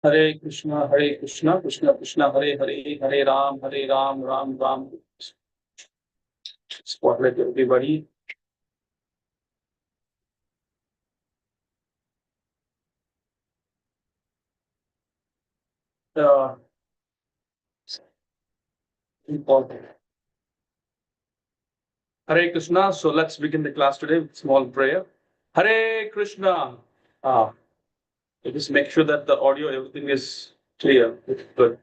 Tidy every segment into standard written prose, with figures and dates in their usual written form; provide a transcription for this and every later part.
Hare Krishna, Krishna Krishna, Hare Hare, Hare Ram, Ram Ram. Spotlight everybody. Important. Hare Krishna. So let's begin the class today with small prayer. Hare Krishna. Just make sure that the audio, everything is clear. Good.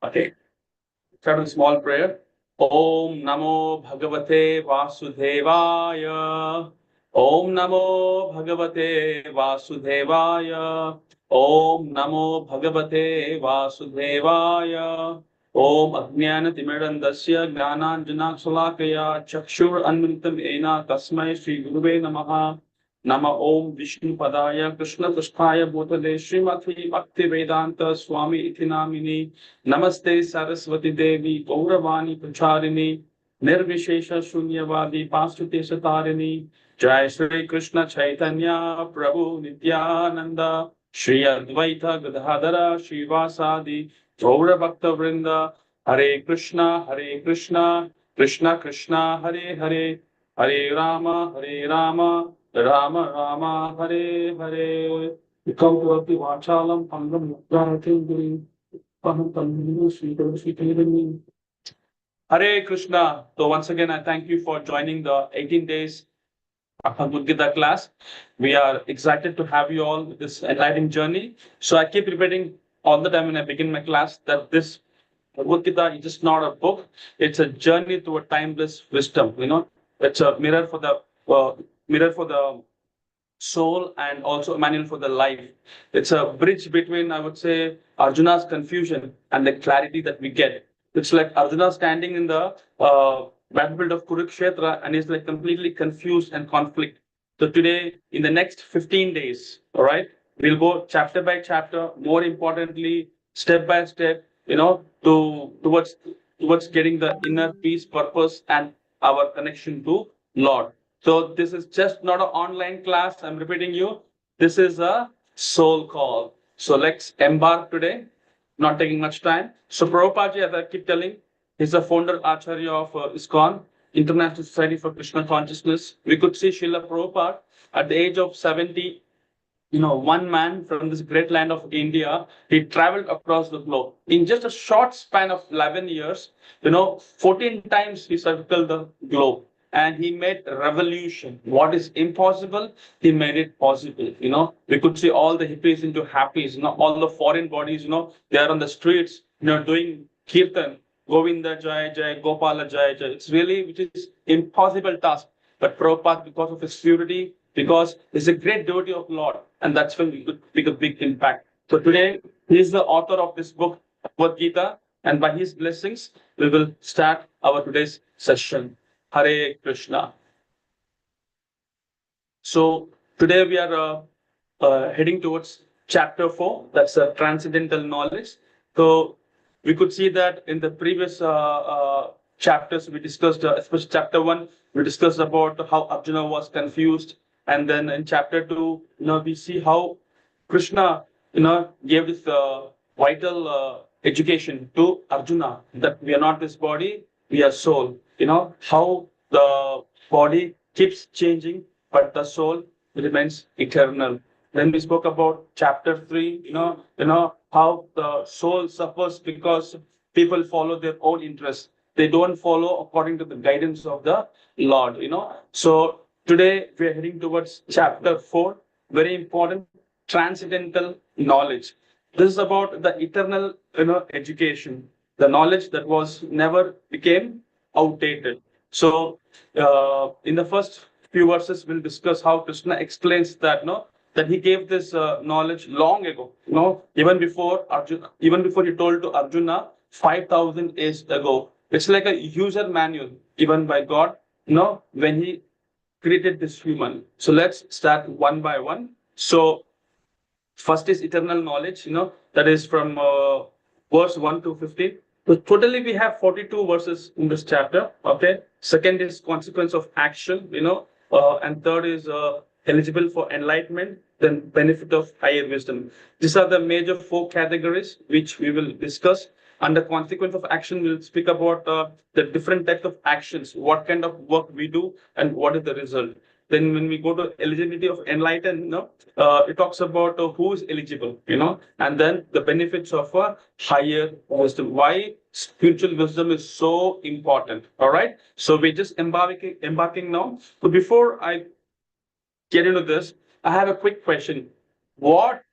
Okay. Start with small prayer. Om Namo Bhagavate Vasudevaya. Om Namo Bhagavate Vasudevaya. Om Namo Bhagavate Vasudevaya. Om Ajnana Timirandasya Jnananjana Chakshur Anmritam Ena Tasmai Shri Guruve Namaha. Nama Om Vishnu Padaya Krishna Prasthaya Bhutale Srimati Bhakti Vedanta Swami Iti Namini Namaste Saraswati Devi Gauravani Pracharini Nirvishesha Shunyavadi Pastuti Satarini Jai Shri Krishna Chaitanya Prabhu Nityananda Shri Advaita Gadadhara Shivasadi Gaura Bhakta Vrinda Hare Krishna Krishna Krishna Hare Hare Hare Rama Rama Rama Hare Hare. Come to the Vachalam Pangam Mukta Hare Krishna. So once again, I thank you for joining the 18 days Bhagavad Gita class. We are excited to have you all with this enlightening journey. So I keep repeating all the time when I begin my class that this Bhagavad Gita is just not a book. It's a journey to a timeless wisdom. It's a mirror for the soul and also a manual for the life. It's a bridge between, I would say, Arjuna's confusion and the clarity that we get. It's like Arjuna standing in the battlefield of Kurukshetra and is like completely confused and conflict. So today, in the next 15 days, all right, we'll go chapter by chapter, more importantly, step by step, towards getting the inner peace, purpose, and our connection to Lord. So this is just not an online class. I'm repeating you. This is a soul call. So let's embark today. Not taking much time. So Prabhupada, as I keep telling, he's the founder Acharya of ISKCON, International Society for Krishna Consciousness. We could see Srila Prabhupada at the age of 70. One man from this great land of India, he traveled across the globe. In just a short span of 11 years, 14 times he circled the globe. And he made a revolution. What is impossible, he made it possible. We could see all the hippies into happies. All the foreign bodies. They are on the streets. Doing kirtan, Govinda Jai Jai, Gopala Jai Jai. It's really which is impossible task. But Prabhupada, because of his purity, because he's a great devotee of Lord, and that's when we could make a big impact. So today, he is the author of this book, Bhagavad Gita, and by his blessings, we will start our today's session. Hare Krishna. So today we are heading towards chapter 4. That's transcendental knowledge. So we could see that in the previous chapters we discussed, especially chapter 1, we discussed about how Arjuna was confused, and then in chapter 2, we see how Krishna, gave this vital education to Arjuna that we are not this body, we are soul. How the body keeps changing, but the soul remains eternal. Then we spoke about chapter 3, how the soul suffers because people follow their own interests. They don't follow according to the guidance of the Lord, So today we are heading towards chapter 4, very important, transcendental knowledge. This is about the eternal, education, the knowledge that was never became outdated. So in the first few verses, we'll discuss how Krishna explains that, that he gave this knowledge long ago, even before he told to Arjuna 5,000 years ago. It's like a user manual given by God, when he created this human. So let's start one by one. So first is eternal knowledge, that is from verse 1 to 15. So totally we have 42 verses in this chapter. Okay. Second is consequence of action, and third is eligible for enlightenment, then benefit of higher wisdom. These are the major 4 categories which we will discuss. Under consequence of action, we'll speak about the different types of actions, what kind of work we do, and what is the result. Then when we go to eligibility of enlightenment, it talks about who is eligible, and then the benefits of a higher wisdom. Why spiritual wisdom is so important. All right. So we're just embarking now. So before I get into this, I have a quick question. What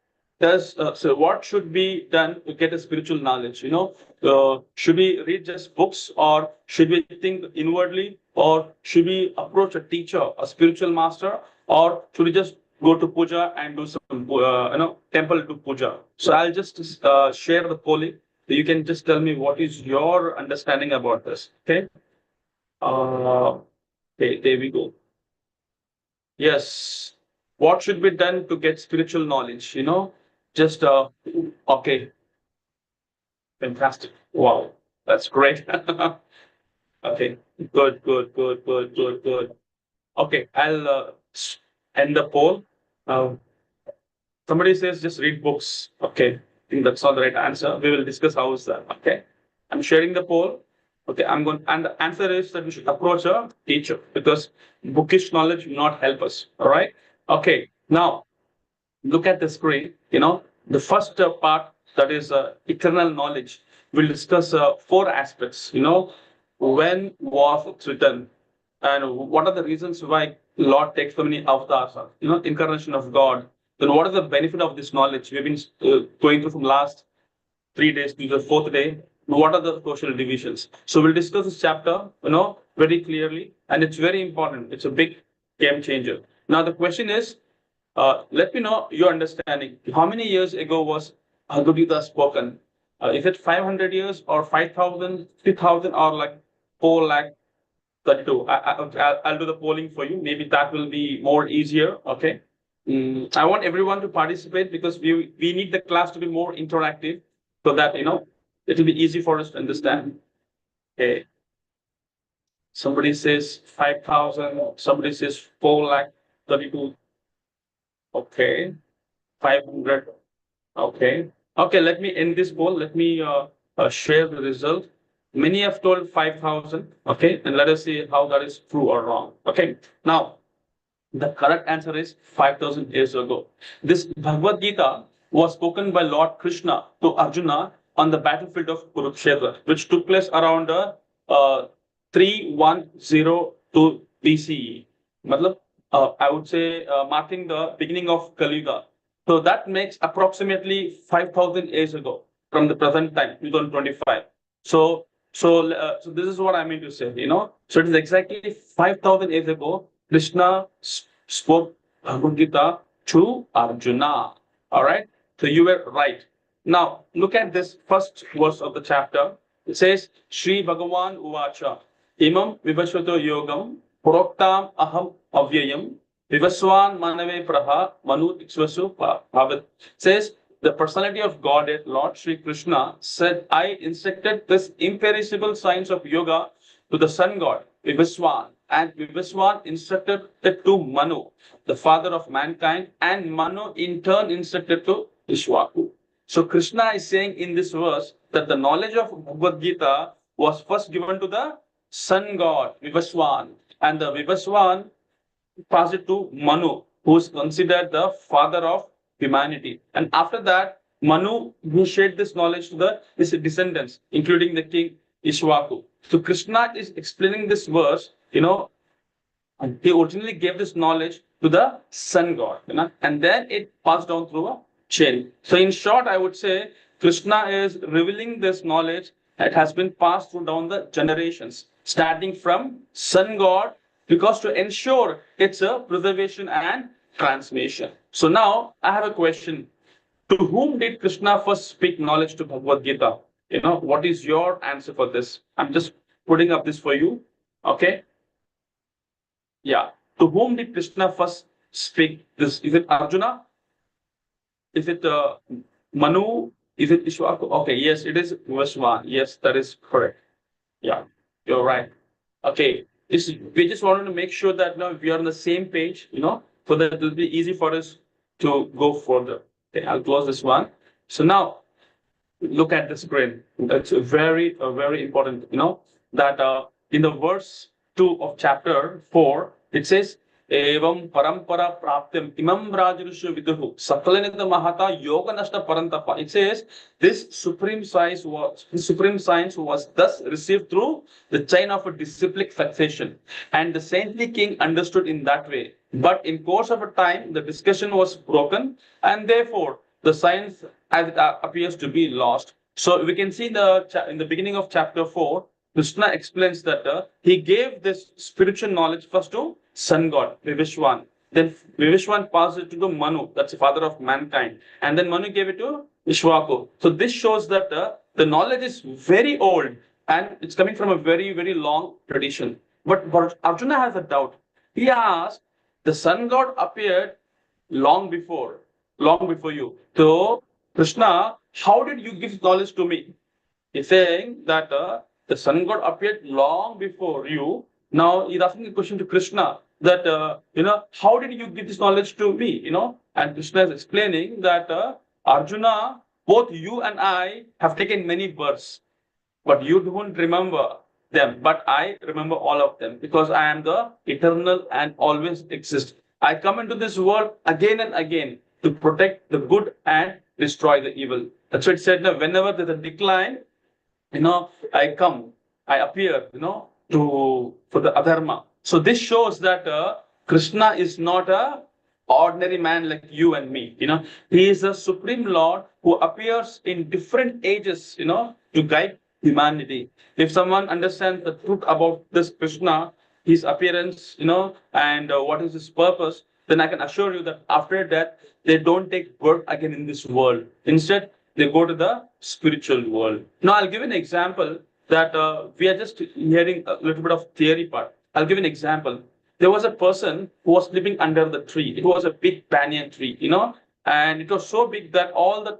what should be done to get a spiritual knowledge? Should we read just books, or should we think inwardly, or should we approach a teacher, a spiritual master, or should we just go to puja and do some temple to puja? So I'll just share the polling. You can just tell me what is your understanding about this. Okay. Okay, there we go. Yes. What should be done to get spiritual knowledge? Just okay. Fantastic. Wow, that's great. Okay, good. Okay, I'll end the poll. Somebody says just read books. Okay, I think that's not the right answer. We will discuss how is that. Okay, I'm sharing the poll. Okay, and the answer is that we should approach a teacher, because bookish knowledge will not help us. All right. Okay, now look at the screen. The first part, that is eternal knowledge. We'll discuss 4 aspects. When was it written, and what are the reasons why Lord takes so many avatars? Incarnation of God. Then what is the benefit of this knowledge? We've been going through from last 3 days to the 4th day. What are the social divisions? So we'll discuss this chapter, very clearly, and it's very important. It's a big game changer. Now the question is, let me know your understanding. How many years ago was Bhagavad Gita spoken? Is it 500 years, or 5,000, 3,000, or like 4 lakh 32? I'll do the polling for you. Maybe that will be more easier. Okay. I want everyone to participate, because we need the class to be more interactive, so that it will be easy for us to understand. Okay. Somebody says 5,000. Somebody says 4 lakh 32. Okay. 500. Okay. Okay, let me end this poll. Let me share the result. Many have told 5,000. Okay, and let us see how that is true or wrong. Okay. Now, the correct answer is 5,000 years ago. This Bhagavad Gita was spoken by Lord Krishna to Arjuna on the battlefield of Kurukshetra, which took place around 3102 BCE. I would say marking the beginning of Kali Yuga. So that makes approximately 5,000 years ago from the present time, 2025. So this is what I mean to say. So it is exactly 5,000 years ago Krishna spoke Bhagavad Gita to Arjuna. All right. So you were right. Now look at this first verse of the chapter. It says, Shri Bhagavan Uvacha Imam Vivasvato Yogam Puroktam Aham Avyayam Vivaswan Manave Praha Manu Tiksvasu Bhavat. Says, the personality of Godhead, Lord Shri Krishna, said, I instructed this imperishable science of yoga to the sun god, Vivaswan. And Vivaswan instructed it to Manu, the father of mankind, and Manu in turn instructed to Vishwaku. So Krishna is saying in this verse that the knowledge of Bhagavad Gita was first given to the sun god, Vivaswan. And the Vivaswan passed it to Manu, who is considered the father of humanity. And after that, Manu, he shared this knowledge to his descendants, including the king Ishwaku. So Krishna is explaining this verse, and he originally gave this knowledge to the sun god, and then it passed down through a chain. So in short, I would say Krishna is revealing this knowledge that has been passed through down the generations, starting from sun god, because to ensure its preservation and transmission. So now I have a question. To whom did Krishna first speak knowledge to Bhagavad Gita? What is your answer for this? I'm just putting up this for you. Okay. Yeah. To whom did Krishna first speak this? Is it Arjuna? Is it Manu? Is it Ishwaku? Okay. Yes, it is Vishwan. Yes, that is correct. Yeah, you're right. Okay. We just wanted to make sure that now we are on the same page, so that it will be easy for us to go further. Okay, I'll close this one. So now look at the screen. It's very important, that in the verse 2 of chapter 4, it says, Evam parampara praptim imam rajarushu viduhu sakalanita mahata yoga nashta parantapa. It says, this supreme science was thus received through the chain of a disciplic succession. And the saintly king understood in that way. But in course of a time, the discussion was broken, and therefore the science as it appears to be lost. So we can see in the beginning of chapter 4, Krishna explains that he gave this spiritual knowledge first to sun god, Vivishwan. Then Vivishwan passed it to the Manu, that's the father of mankind. And then Manu gave it to Vishwaku. So this shows that the knowledge is very old and it's coming from a very long tradition. But Arjuna has a doubt. He asked, the sun god appeared long before you. So, Krishna, how did you give knowledge to me? He's saying that the sun god appeared long before you. Now, he's asking a question to Krishna that, how did you give this knowledge to me? And Krishna is explaining that, Arjuna, both you and I have taken many births, but you don't remember them. But I remember all of them because I am the eternal and always exist. I come into this world again and again to protect the good and destroy the evil. That's what it said. Whenever there's a decline, I appear, for the adharma. So this shows that Krishna is not a ordinary man like you and me. He is a supreme Lord who appears in different ages, to guide humanity. If someone understands the truth about this Krishna, his appearance, and what is his purpose, then I can assure you that after death, they don't take birth again in this world. Instead, they go to the spiritual world. Now, I'll give an example that we are just hearing a little bit of theory part. I'll give an example. There was a person who was living under the tree. It was a big banyan tree, and it was so big that all the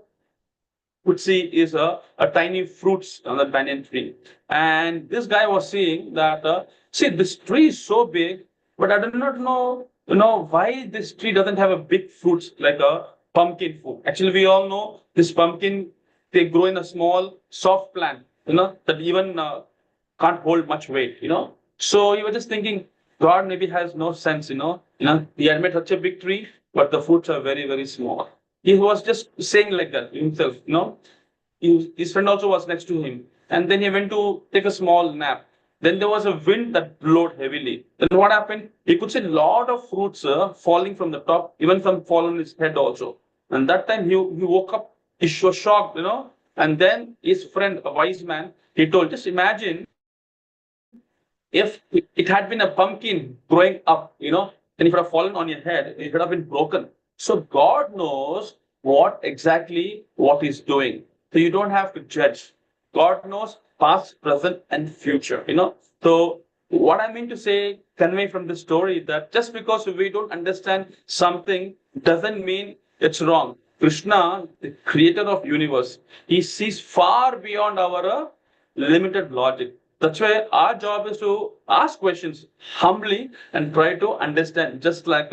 could see is a tiny fruits on the banyan tree. And this guy was seeing that, see, this tree is so big, but I do not know, why this tree doesn't have a big fruits like a pumpkin fruit. Actually, we all know this pumpkin, they grow in a small, soft plant, that even can't hold much weight, So he was just thinking, God maybe has no sense, he had made such a big tree, but the fruits are very small. He was just saying like that himself, His friend also was next to him. And then he went to take a small nap. Then there was a wind that blew heavily. Then what happened? He could see a lot of fruits falling from the top, even some fall on his head also. And that time he woke up, he was shocked, And then his friend, a wise man, he told, just imagine if it had been a pumpkin growing up, and if it had fallen on your head, it would have been broken. So God knows what he's doing. So you don't have to judge. God knows past, present, and future, So what I mean to say, convey from this story, that just because we don't understand something doesn't mean it's wrong. Krishna, the creator of universe, he sees far beyond our limited logic. That's why our job is to ask questions humbly and try to understand, just like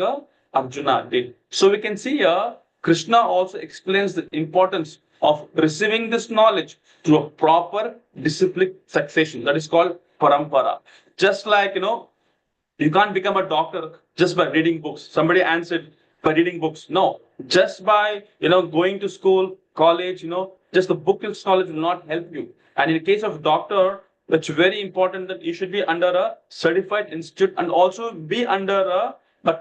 Arjuna did. So we can see here, Krishna also explains the importance of receiving this knowledge through a proper disciplic succession. That is called parampara. Just like, you can't become a doctor just by reading books. Somebody answered, by reading books. No, just by, going to school, college, just the book knowledge will not help you. And in the case of doctor, it's very important that you should be under a certified institute and also be under a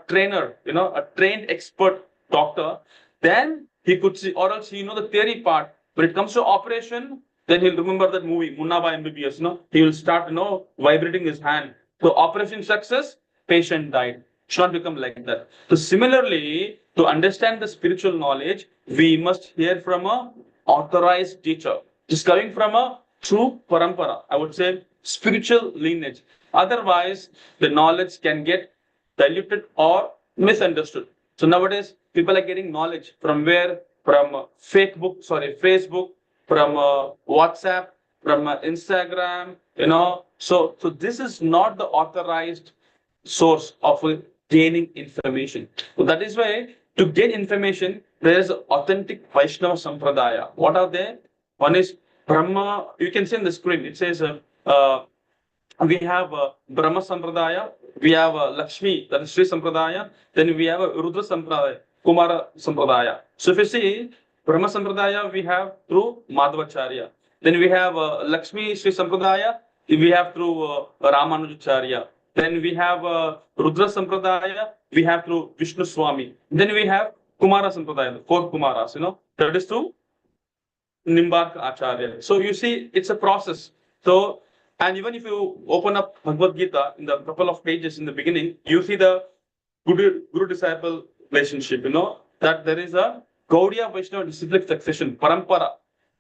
trainer, a trained expert doctor. Then he could see, or else the theory part. When it comes to operation, then he'll remember that movie, Munna Bhai MBBS, he will start, vibrating his hand. So operation success, patient died. Should not become like that. So similarly, to understand the spiritual knowledge, we must hear from a authorized teacher. Just coming from a true parampara, I would say spiritual lineage. Otherwise, the knowledge can get diluted or misunderstood. So nowadays, people are getting knowledge from where? From Facebook, from WhatsApp, from Instagram, So this is not the authorized source of gaining information. So that is why to gain information, there is authentic Vaishnava Sampradaya. What are they? One is Brahma. You can see on the screen. It says we have Brahma Sampradaya, we have Lakshmi, that is Sri Sampradaya, then we have Rudra Sampradaya, Kumara Sampradaya. So if you see Brahma Sampradaya, we have through Madhvacharya. Then we have Lakshmi Sri Sampradaya, we have through Ramanujacharya. Then we have Rudra Sampradaya, we have through Vishnu Swami. Then we have Kumara Sampradaya, the four Kumaras, that is through Nimbarka Acharya. So you see, it's a process. So, and even if you open up Bhagavad Gita in the couple of pages in the beginning, you see the Guru disciple relationship, that there is a Gaudiya Vaishnava disciplic succession, parampara,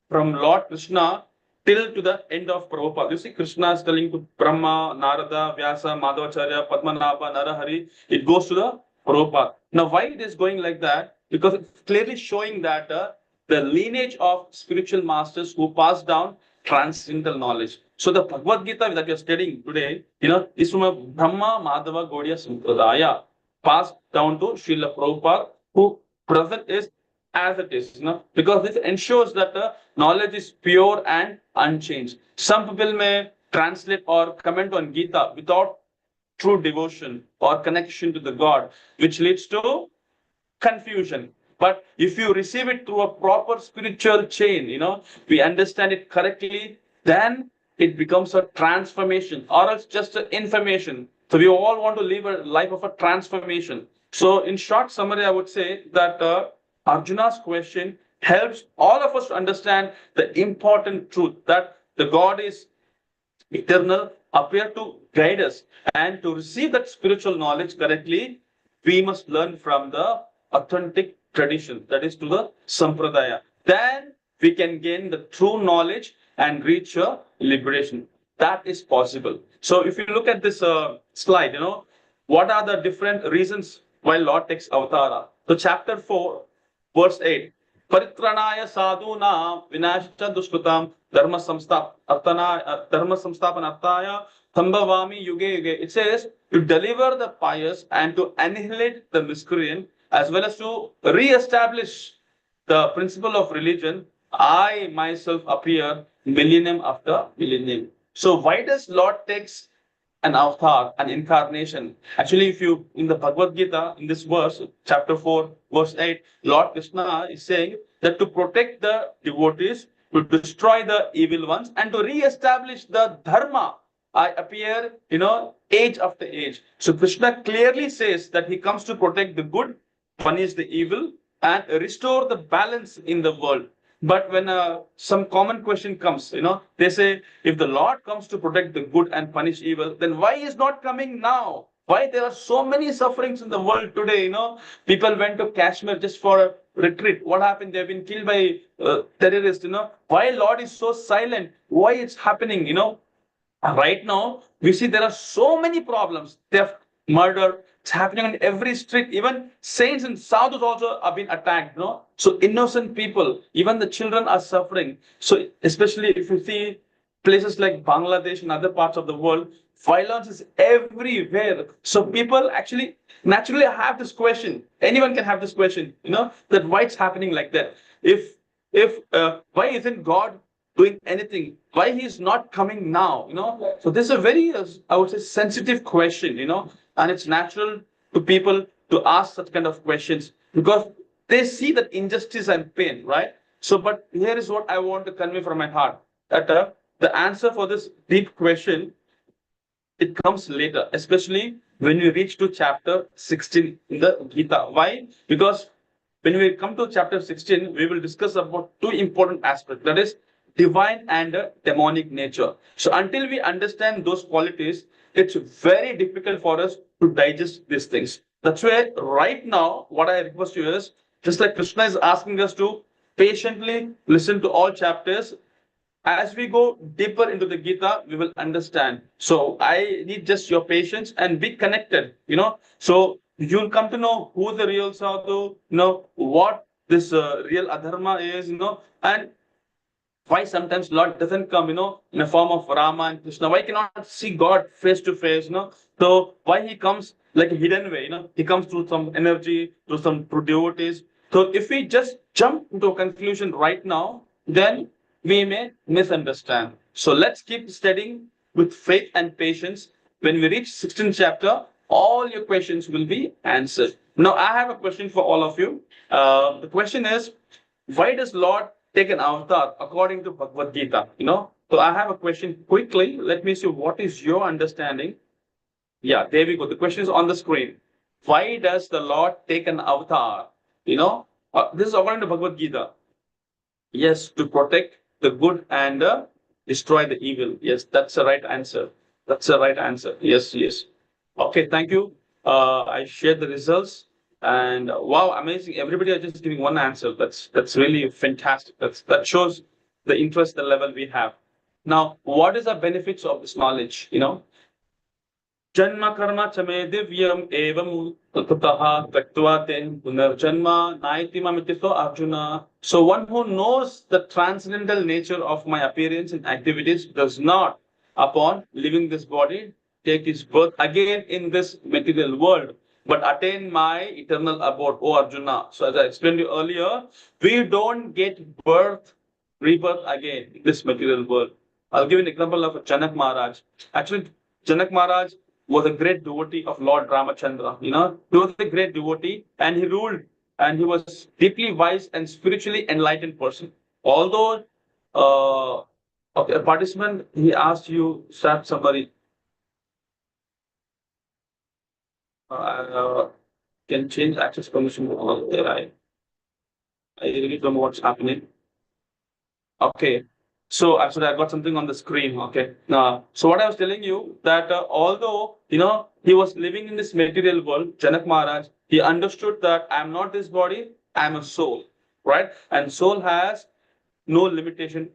from Lord Krishna till to the end of Prabhupada. You see, Krishna is telling to Brahma, Narada, Vyasa, Madhvacharya, Padmanabha, Narahari, it goes to the Prabhupada. Now, why it is going like that? Because it's clearly showing that the lineage of spiritual masters who passed down transcendental knowledge. So the Bhagavad Gita that we are studying today, is from a Brahma Madhava Gaudiya Sampradaya, passed down to Srila Prabhupada, who present is as it is, because this ensures that the knowledge is pure and unchanged. Some people may translate or comment on Gita without true devotion or connection to the God, which leads to confusion. But if you receive it through a proper spiritual chain, we understand it correctly, then it becomes a transformation, or else just an information. So we all want to live a life of a transformation. So in short summary, I would say that Arjuna's question helps all of us to understand the important truth that the God is eternal, appear to guide us, and to receive that spiritual knowledge correctly, we must learn from the authentic tradition, that is to the Sampradaya. Then we can gain the true knowledge and reach a liberation. That is possible. So if you look at this slide, what are the different reasons why Lord takes avatara? So chapter 4, verse 8. Paritranaya sadhuna vinashcha dushkutam dharma samsthapanarthaya thambhavami yuge yuge. It says to deliver the pious and to annihilate the miscreant, as well as to re-establish the principle of religion, I myself appear millennium after millennium. So why does Lord takes an avatar, an incarnation? Actually, if you, in the Bhagavad Gita, in this verse, chapter 4, verse 8, Lord Krishna is saying that to protect the devotees, to destroy the evil ones, and to re-establish the dharma, I appear, age after age. So Krishna clearly says that he comes to protect the good, punish the evil, and restore the balance in the world. But when some common question comes, they say, if the Lord comes to protect the good and punish evil, then why is not coming now? Why there are so many sufferings in the world today? People went to Kashmir just for a retreat. What happened? They've been killed by terrorists. Why Lord is so silent? Why it's happening? Right now, we see there are so many problems. Theft, murder, it's happening on every street. Even saints in South also are being attacked. So innocent people, even the children are suffering. So especially if you see places like Bangladesh and other parts of the world, violence is everywhere. So people actually naturally have this question. Anyone can have this question, that why it's happening like that. If why isn't God doing anything? Why he is not coming now? So this is a very, I would say, sensitive question. And it's natural to people to ask such kind of questions because they see that injustice and pain, right? So, but here is what I want to convey from my heart, that the answer for this deep question, it comes later, especially when we reach to chapter 16 in the Gita. Why? Because when we come to chapter 16, we will discuss about two important aspects, that is divine and demonic nature. So until we understand those qualities, it's very difficult for us to digest these things. That's why right now, what I request you is, just like Krishna is asking us to patiently listen to all chapters, as we go deeper into the Gita, we will understand. So I need just your patience and be connected, So you'll come to know who the real sadhu, what this real adharma is, and why sometimes Lord doesn't come, in a form of Rama and Krishna. Why cannot see God face to face, So why he comes like a hidden way, he comes through some energy, through some through devotees. So if we just jump into a conclusion right now, then we may misunderstand. So let's keep studying with faith and patience. When we reach 16th chapter, all your questions will be answered. Now, I have a question for all of you. The question is, why does Lord take an avatar according to Bhagavad Gita? So I have a question quickly. Let me see what is your understanding. Yeah, there we go. The question is on the screen. Why does the Lord take an avatar? This is according to Bhagavad Gita. Yes, to protect the good and destroy the evil. Yes, that's the right answer. That's the right answer. Yes, yes. Okay, thank you. I shared the results, and wow, amazing! Everybody are just giving one answer. That's really fantastic. That shows the interest, the level we have. Now, what is the benefits of this knowledge? Janma karma chame divyam evam tataha taktva ten punarjanma naitimamitiso Arjuna. So one who knows the transcendental nature of my appearance and activities does not, upon leaving this body, take his birth again in this material world, but attain my eternal abode, O Arjuna. So as I explained to you earlier, we don't get rebirth again in this material world. I'll give an example of Janak Maharaj. Actually, Janak Maharaj was a great devotee of Lord Ramachandra. He was a great devotee and he ruled, and he was deeply wise and spiritually enlightened person. Although a participant, he asked you, start somebody. Can change access permission there. I really don't know what's happening. Okay. So actually, I got something on the screen. Okay. So what I was telling you that although he was living in this material world, Janak Maharaj, he understood that I am not this body, I am a soul, right? And soul has no limitation.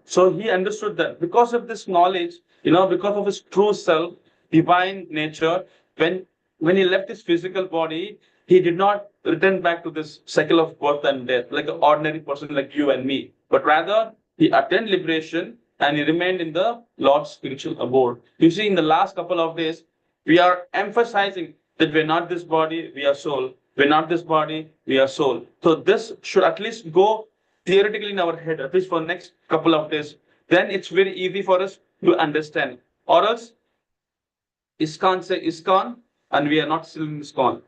So he understood that because of this knowledge, because of his true self, divine nature, when he left his physical body, he did not return back to this cycle of birth and death like an ordinary person like you and me, but rather he attained liberation and he remained in the Lord's spiritual abode. You see, in the last couple of days, we are emphasizing that we're not this body, we are soul. We're not this body, we are soul. So this should at least go theoretically in our head, at least for the next couple of days. Then it's very easy for us to understand. Or else, ISKCON say ISKCON, and we are not still in ISKCON.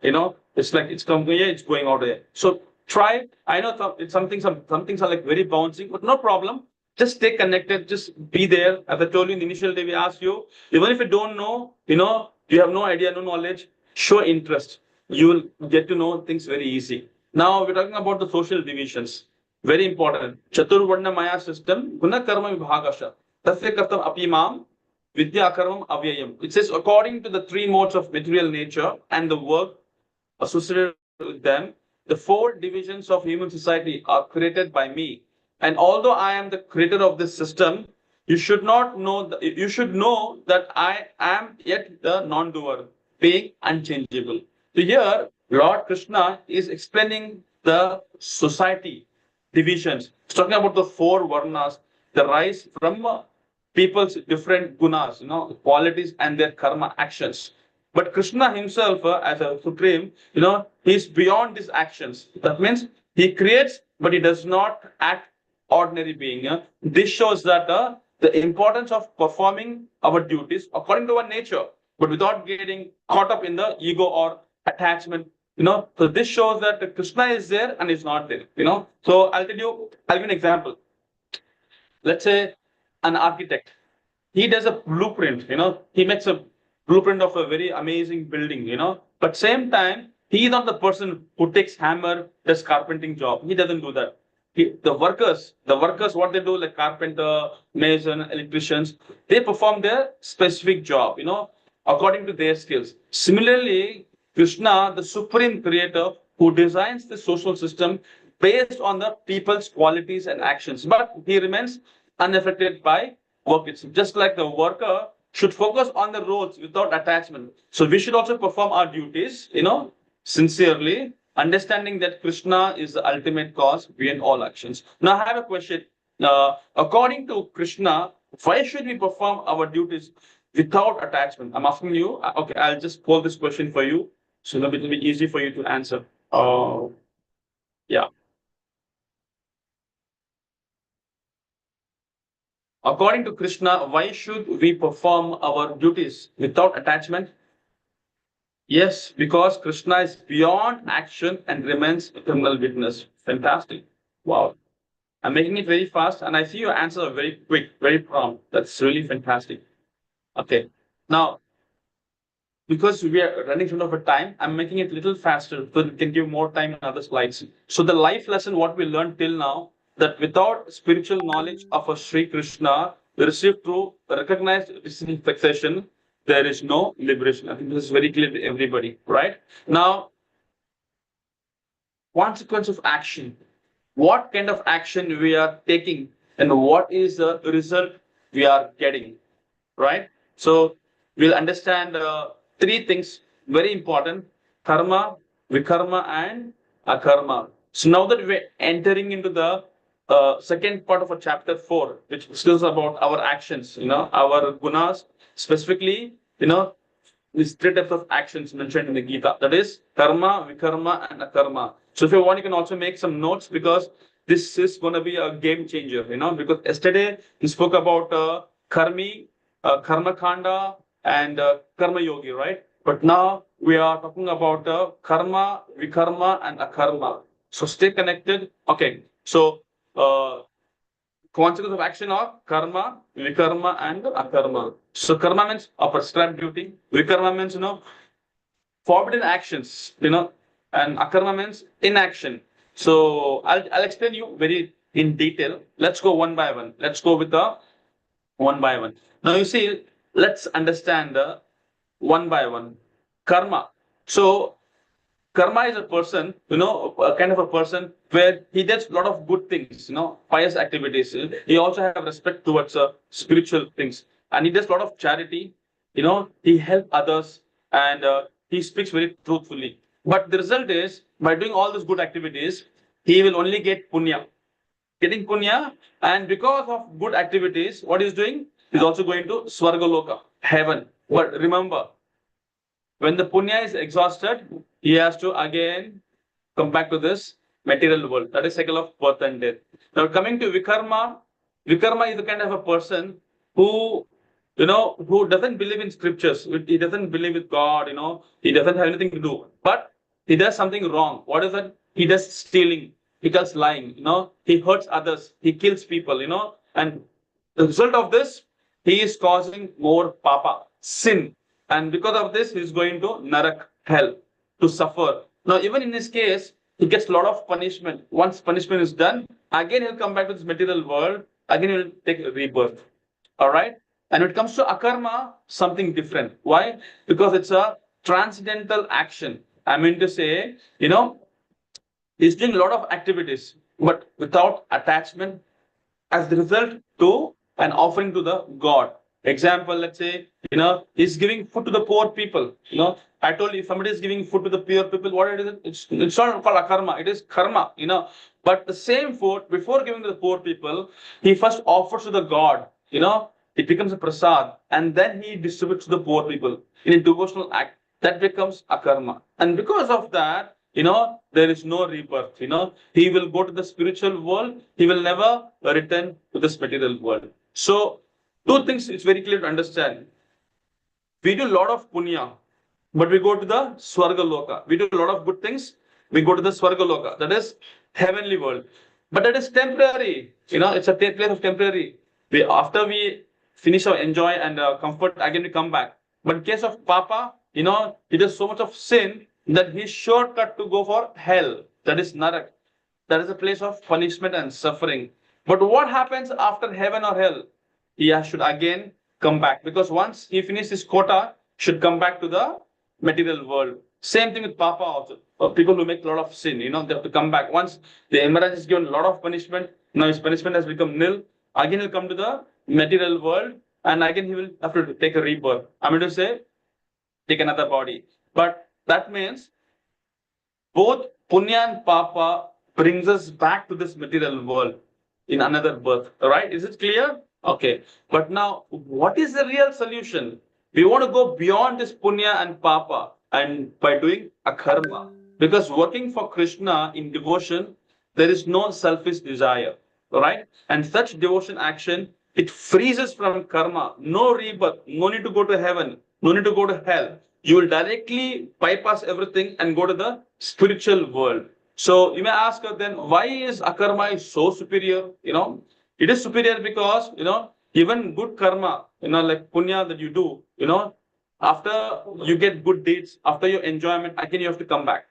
It's like it's coming here, it's going out there. So try. I know it's some things are like very bouncing, but no problem. Just stay connected. Just be there. As I told you in the initial day, we asked you, even if you don't know, you have no idea, no knowledge, show interest. You will get to know things very easy. Now we're talking about the social divisions. Very important. Chaturvarna Maya system, guna karma vibhagasha. Tasya kartam apimam, vidya karmam avyayam. It says according to the three modes of material nature and the work associated with them, the four divisions of human society are created by me. And although I am the creator of this system, you should know that I am yet the non-doer, being unchangeable. So here, Lord Krishna is explaining the society divisions. It's talking about the four varnas, the rise from people's different gunas, qualities and their karma actions. But Krishna himself, as a supreme, he's beyond these actions. That means he creates, but he does not act ordinary being. This shows that the importance of performing our duties according to our nature, but without getting caught up in the ego or attachment. So this shows that Krishna is there and is not there. So I'll give an example. Let's say an architect. He does a blueprint. He makes a blueprint of a very amazing building. But same time, he is not the person who takes hammer, does carpenting job. He doesn't do that. The workers, what they do, like carpenter, mason, electricians, they perform their specific job, according to their skills. Similarly, Krishna, the supreme creator, who designs the social system based on the people's qualities and actions, but he remains unaffected by work itself. Just like the worker should focus on the roles without attachment. So we should also perform our duties, sincerely, understanding that Krishna is the ultimate cause behind all actions. Now I have a question. According to Krishna, why should we perform our duties without attachment? I'm asking you. Okay, I'll just pull this question for you, so that it will be easy for you to answer. Yeah. According to Krishna, why should we perform our duties without attachment? Yes, because Krishna is beyond action and remains eternal witness. Fantastic. Wow. I'm making it very fast, and I see your answer very quick, very prompt. That's really fantastic. Okay. Now, because we are running short of a time, I'm making it a little faster so we can give more time in other slides. So the life lesson, what we learned till now, that without spiritual knowledge of a Sri Krishna, we receive through recognized succession, there is no liberation. I think this is very clear to everybody, right? Now, consequence of action. What kind of action we are taking and what is the result we are getting, right? So we'll understand three things very important: karma, vikarma, and akarma. So now that we're entering into the second part of a chapter 4, which discusses about our actions, our gunas, specifically, these three types of actions mentioned in the Gita. That is karma, vikarma, and akarma. So if you want, you can also make some notes because this is going to be a game changer, because yesterday we spoke about karmi, karma kanda, and karma yogi, right? But now we are talking about karma, vikarma, and akarma. So stay connected. Okay. So consequence of action are karma, vikarma, and akarma. So karma means a prescribed duty. Vikarma means forbidden actions. And akarma means inaction. So I'll explain you very in detail. Let's go one by one. Let's go with the one by one. Now you see, let's understand one by one. Karma. So karma is a person, a kind of a person where he does a lot of good things, pious activities. He also have respect towards spiritual things, and he does a lot of charity. He helps others, and he speaks very truthfully. But the result is, by doing all these good activities, he will only get punya. Getting punya, and because of good activities, what he's doing, he's also going to Swargaloka, heaven. But remember, when the punya is exhausted, he has to again come back to this material world. That is cycle of birth and death. Now coming to vikarma, vikarma is the kind of a person who, who doesn't believe in scriptures. He doesn't believe with God. He doesn't have anything to do. But he does something wrong. What is that? He does stealing. He does lying. He hurts others. He kills people. And the result of this, he is causing more papa, sin. And because of this, he is going to narak, hell, to suffer. Now, even in this case, he gets a lot of punishment. Once punishment is done, again he'll come back to this material world. Again, he'll take a rebirth. All right. And when it comes to akarma, something different. Why? Because it's a transcendental action. I mean to say, he's doing a lot of activities, but without attachment, as the result to an offering to the God. Example, let's say, he's giving food to the poor people. I told you, if somebody is giving food to the poor people, what it is, it's not called akarma, it is karma, But the same food, before giving to the poor people, he first offers to the God, it becomes a prasad, and then he distributes to the poor people in a devotional act. That becomes akarma. And because of that, there is no rebirth. He will go to the spiritual world. He will never return to this material world. So, two things it's very clear to understand. We do a lot of punya, but we go to the Swarga Loka. We do a lot of good things. We go to the Swarga Loka. That is heavenly world. But that is temporary. It's a place of temporary. After we finish our enjoy and comfort, again we come back. But in case of Papa, he does so much of sin that he's shortcut to go for hell. That is Narak. That is a place of punishment and suffering. But what happens after heaven or hell? He should again come back, because once he finishes his quota, should come back to the material world. Same thing with Papa also. People who make a lot of sin, they have to come back. Once the Emiraj is given a lot of punishment, now his punishment has become nil. Again, he'll come to the material world, and again he will have to take a rebirth. I mean to say, take another body. But that means both punya and papa brings us back to this material world in another birth. Right? Is it clear? Okay. But now, what is the real solution? We want to go beyond this punya and papa, and by doing akarma. Because working for Krishna in devotion, there is no selfish desire, right? And such devotion action, it frees us from karma. No rebirth, no need to go to heaven, no need to go to hell. You will directly bypass everything and go to the spiritual world. So you may ask then, why is akarma is so superior? It is superior because, even good karma, like punya that you do, after you get good deeds, after your enjoyment, again you have to come back.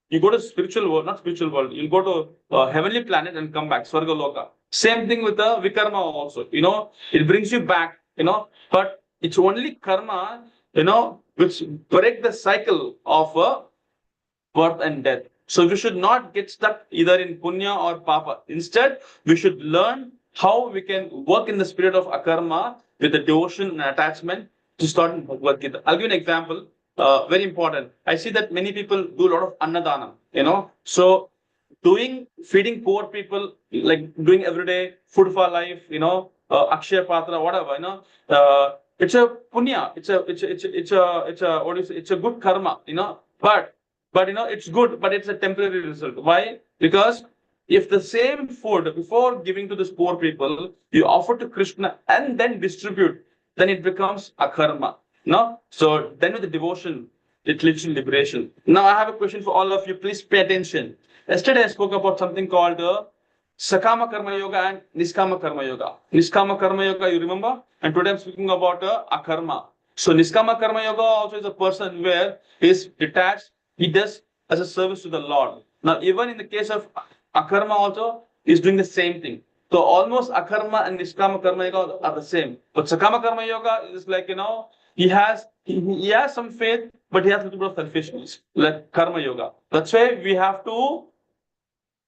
You go to spiritual world, not spiritual world. You go to heavenly planet and come back, Swarga Loka. Same thing with the Vikarma also. It brings you back, but it's only karma, which break the cycle of birth and death. So we should not get stuck either in punya or papa. Instead, we should learn how we can work in the spirit of akarma with the devotion and attachment to start in Bhagavad Gita. I'll give you an example. Very important. I see that many people do a lot of annadana, So feeding poor people, like doing everyday food for life, Akshaya Patra, whatever, it's a punya, it's a good karma, but it's good, but it's a temporary result. Why? Because if the same food before giving to these poor people, you offer to Krishna and then distribute, then it becomes a karma. No? So then with the devotion, it leads to liberation. Now I have a question for all of you. Please pay attention. Yesterday I spoke about something called Sakama Karma Yoga and Niskama Karma Yoga. Niskama Karma Yoga, you remember? And today I'm speaking about Akarma. So Niskama Karma Yoga also is a person where he is detached. He does as a service to the Lord. Now even in the case of Akarma also, he is doing the same thing. So almost Akarma and Niskama Karma Yoga are the same. But Sakama Karma Yoga is like, he has some faith, but he has a little bit of selfishness, like Karma Yoga. That's why we have to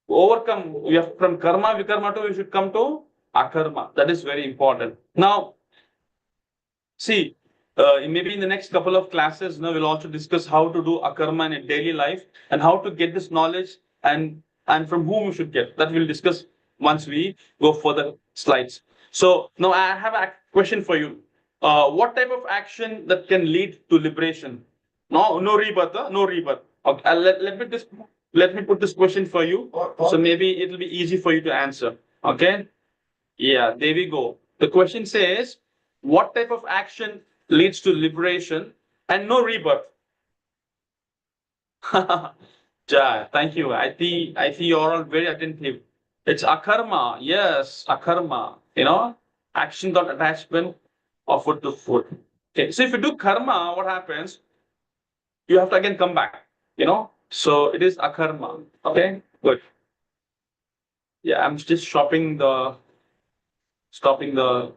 overcome. From Karma, Vikarma to, we should come to Akarma. That is very important. Now, see, maybe in the next couple of classes, we'll also discuss how to do Akarma in a daily life and how to get this knowledge and from whom we should get. That we'll discuss once we go for the slides. So now I have a question for you. What type of action that can lead to liberation? No rebirth, no rebirth. Okay, let me put this question for you. So maybe it'll be easy for you to answer. Okay. Yeah, there we go. The question says, what type of action leads to liberation and no rebirth? Jai, thank you. I see you're all very attentive. It's akarma. Yes, akarma. Action dot attachment of food to food. Okay, so if you do karma, what happens? You have to again come back. So it is akarma. Okay, good. Yeah, I'm just stopping the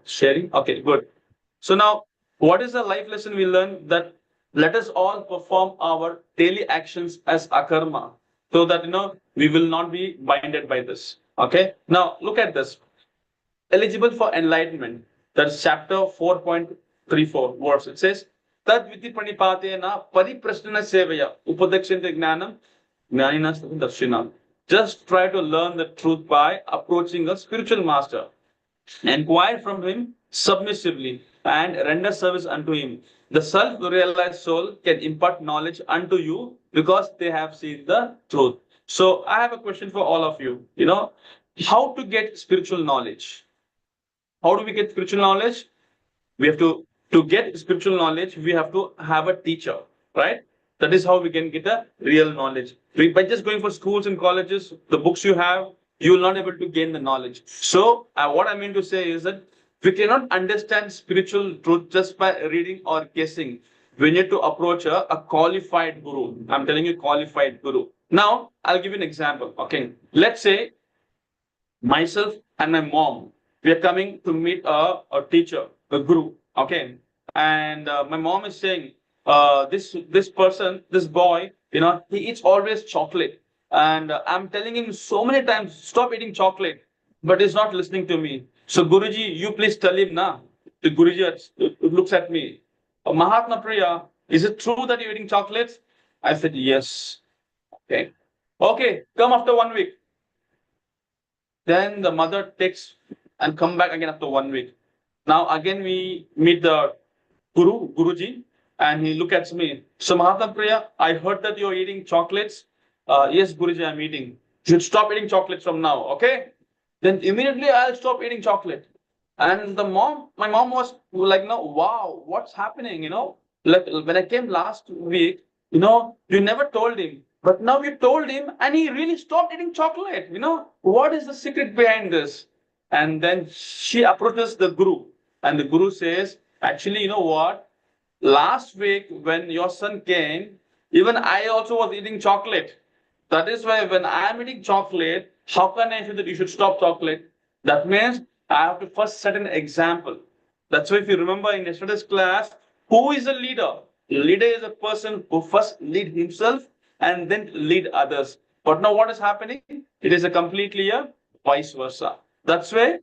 sharing. Okay, good. So now, what is the life lesson we learned? That let us all perform our daily actions as akarma, so that we will not be binded by this. Okay. Now look at this. Eligible for enlightenment. That's chapter 4.34 verse. It says, Tad viti pranipatena pariprasthana sevaya upadakshante gnanam gnaninas darshina. Just try to learn the truth by approaching a spiritual master. Inquire from him submissively and render service unto him. The self-realized soul can impart knowledge unto you because they have seen the truth. So I have a question for all of you. How to get spiritual knowledge? How do we get spiritual knowledge? We have to get spiritual knowledge, we have to have a teacher, right? That is how we can get a real knowledge. By just going for schools and colleges, the books you have, you will not able to gain the knowledge. So what I mean to say is that we cannot understand spiritual truth just by reading or guessing. We need to approach a qualified guru. I'm telling you, qualified guru. Now, I'll give you an example. Okay, let's say myself and my mom, we are coming to meet a teacher, a guru. Okay, and my mom is saying, this person, this boy, he eats always chocolate, and I'm telling him so many times, stop eating chocolate, but he's not listening to me. So Guruji, you please tell him now. The Guruji looks at me. Mahatma Priya, is it true that you're eating chocolates? I said yes. Okay. Okay, come after 1 week. Then the mother takes and come back again after 1 week. Now again we meet the Guruji, and he look at me. So Mahatma Priya, I heard that you're eating chocolates. Yes, Guruji, I'm eating. You should stop eating chocolates from now, okay? Then immediately I'll stop eating chocolate. And my mom was like, no, wow, what's happening? Like when I came last week, you never told him, but now you told him, and he really stopped eating chocolate. What is the secret behind this? And then she approaches the guru, and the guru says, actually, you know what? Last week when your son came, even I also was eating chocolate. That is why when I am eating chocolate, how can I say that you should stop chocolate? That means I have to first set an example. That's why if you remember in yesterday's class, who is a leader? A leader is a person who first lead himself and then lead others. But now what is happening? It is a completely a vice versa. That's why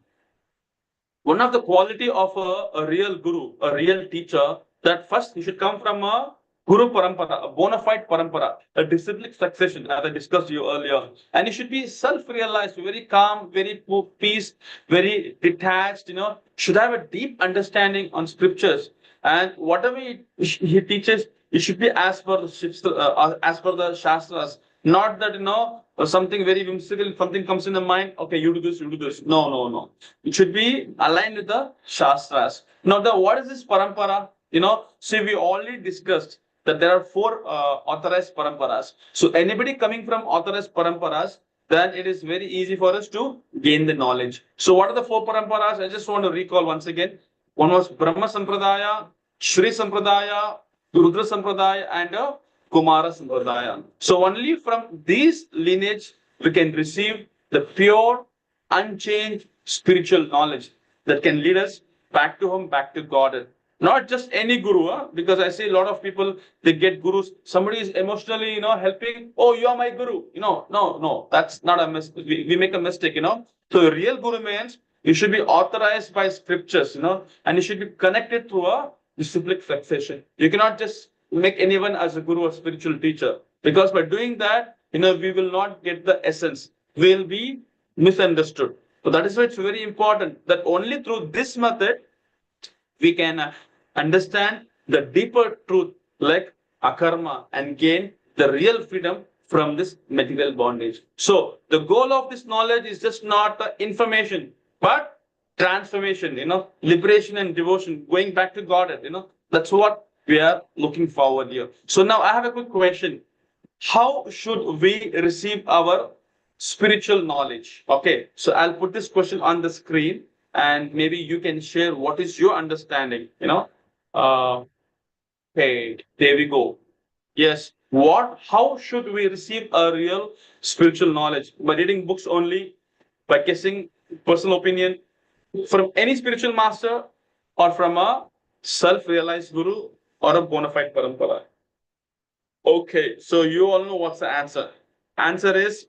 one of the quality of a real guru, a real teacher, that first he should come from a guru parampara, a bona fide parampara, a disciplic succession, as I discussed you earlier. And he should be self-realized, very calm, very peace, very detached, should have a deep understanding on scriptures. And whatever he teaches, it should be as per the Shastras. Not that, something very whimsical, something comes in the mind, okay, you do this, you do this. No, no, no. It should be aligned with the Shastras. Now, what is this parampara? See, we already discussed that there are four authorized paramparas. So, anybody coming from authorized paramparas, then it is very easy for us to gain the knowledge. So, what are the four paramparas? I just want to recall once again. One was Brahma Sampradaya, Shri Sampradaya, Rudra Sampradaya, and Kumara Sampradaya. So only from these lineage we can receive the pure, unchanged spiritual knowledge that can lead us back to home, back to God. Not just any guru, because I see a lot of people, they get gurus. Somebody is emotionally, helping. Oh, you are my guru. No, that's not a mistake. We make a mistake, So a real guru means you should be authorized by scriptures, and you should be connected through a disciplic succession. You cannot just make anyone as a guru or spiritual teacher, because by doing that, we will not get the essence. We will be misunderstood. So that is why it's very important that only through this method we can understand the deeper truth like akarma and gain the real freedom from this material bondage. So the goal of this knowledge is just not information, but transformation, liberation and devotion, going back to Godhead, that's what we are looking forward here. So now I have a quick question. How should we receive our spiritual knowledge? Okay, so I'll put this question on the screen and maybe you can share what is your understanding, okay, there we go. Yes. How should we receive a real spiritual knowledge? By reading books only, by guessing personal opinion from any spiritual master, or from a self-realized guru or a bona fide parampara? Okay, so you all know what's the answer. Answer is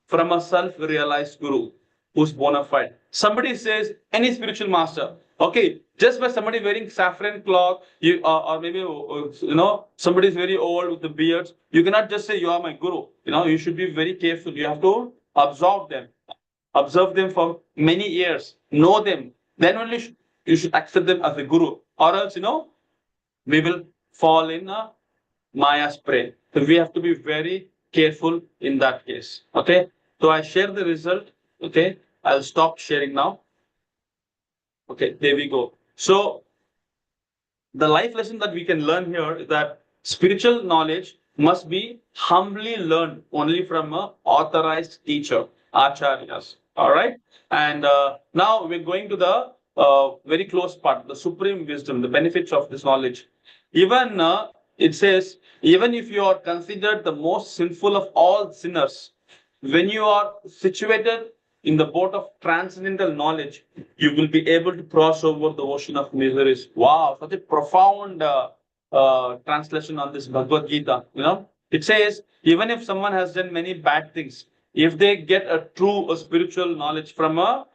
from a self-realized guru who's bona fide. Somebody says any spiritual master. Okay, just by somebody wearing saffron cloth, or maybe somebody is very old with the beards, you cannot just say you are my guru. You should be very careful. You have to observe them for many years, know them. Then only you should accept them as a guru, or else we will fall in a Maya's prey. So we have to be very careful in that case. Okay. So I share the result. Okay. I'll stop sharing now. Okay. There we go. So the life lesson that we can learn here is that spiritual knowledge must be humbly learned only from an authorized teacher, acharyas. All right. And now we're going to the very close part, the supreme wisdom, the benefits of this knowledge. Even it says, even if you are considered the most sinful of all sinners, when you are situated in the boat of transcendental knowledge, you will be able to cross over the ocean of miseries. Wow, such a profound translation on this Bhagavad Gita. It says, even if someone has done many bad things, if they get a true spiritual knowledge from a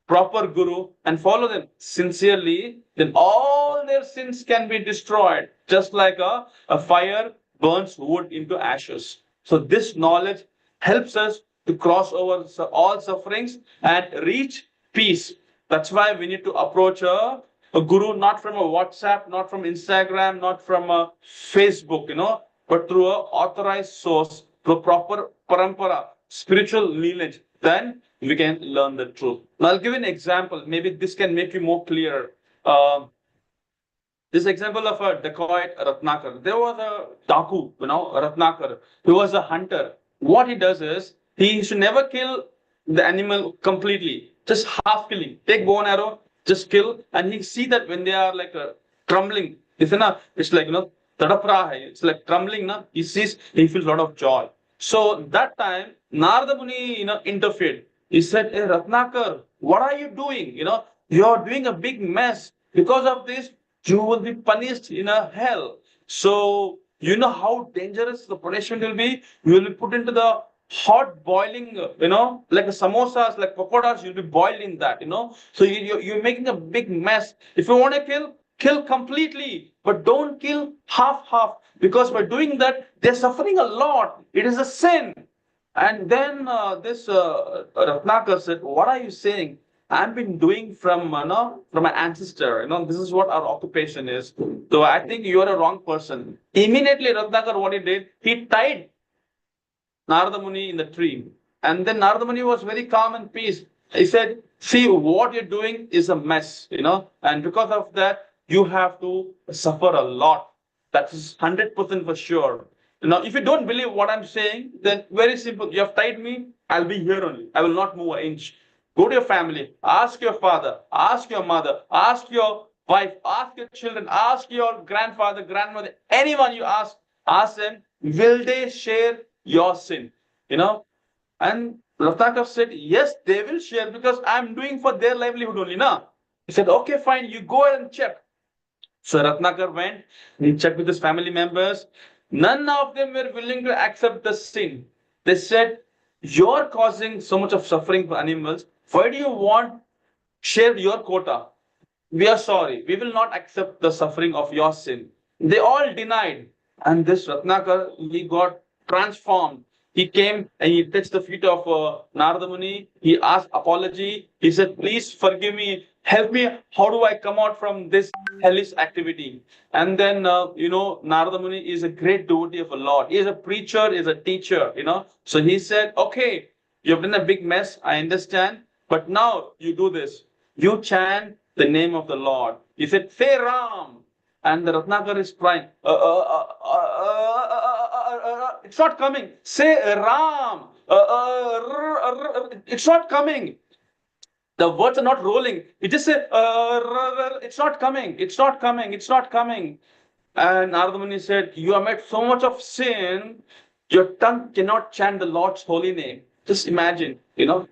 proper guru and follow them sincerely, then all their sins can be destroyed, just like a fire burns wood into ashes. So this knowledge helps us to cross over all sufferings and reach peace. That's why we need to approach a a guru not from a WhatsApp, not from Instagram, not from a Facebook, but through a authorized source, through proper parampara, spiritual lineage, then we can learn the truth. Now, I'll give you an example. Maybe this can make you more clear. This example of a dacoit Ratnakar. There was a Daku, Ratnakar, who was a hunter. What he does is, he should never kill the animal completely, just half killing. Take bow and arrow, just kill, and he see that when they are like trembling, it's like, it's like trembling, he sees, he feels a lot of joy. So that time, Narada Muni, interfered. He said, hey, Ratnakar, what are you doing? You are doing a big mess. Because of this, you will be punished in a hell. So, you know how dangerous the punishment will be? You will be put into the hot boiling, like a samosas, like pakoras, you'll be boiled in that, So you're making a big mess. If you want to kill completely, but don't kill half, because by doing that, they're suffering a lot. It is a sin. And then this Ratnakar said, what are you saying? I've been doing from from my ancestor. This is what our occupation is. So I think you are a wrong person. Immediately, Ratnakar, what he did, he tied Narada Muni in the tree. And then Narada Muni was very calm and peace. He said, see, what you're doing is a mess, and because of that, you have to suffer a lot. That is 100% for sure. Now, if you don't believe what I'm saying, then very simple. You have tied me, I'll be here only. I will not move an inch. Go to your family, ask your father, ask your mother, ask your wife, ask your children, ask your grandfather, grandmother, anyone you ask them, will they share your sin? And Ratnakar said, yes, they will share because I'm doing for their livelihood only. He said, okay, fine, you go ahead and check. So Ratnakar went, he checked with his family members. None of them were willing to accept the sin. They said, you're causing so much of suffering for animals. Why do you want share your quota? We are sorry. We will not accept the suffering of your sin. They all denied. And this Ratnakar, he got transformed. He came and he touched the feet of Narada Muni. He asked apology. He said, please forgive me. Help me. How do I come out from this hellish activity? And then, Narada Muni is a great devotee of the Lord. He is a preacher, he is a teacher, So he said, okay, you've done a big mess. I understand. But now you do this. You chant the name of the Lord. He said, say Ram. And the Ratnakar is crying. It's not coming. Say Ram. It's not coming. The words are not rolling. You just say, it's not coming. It's not coming. It's not coming. And Narada Muni said, you have made so much of sin, your tongue cannot chant the Lord's holy name. Just imagine,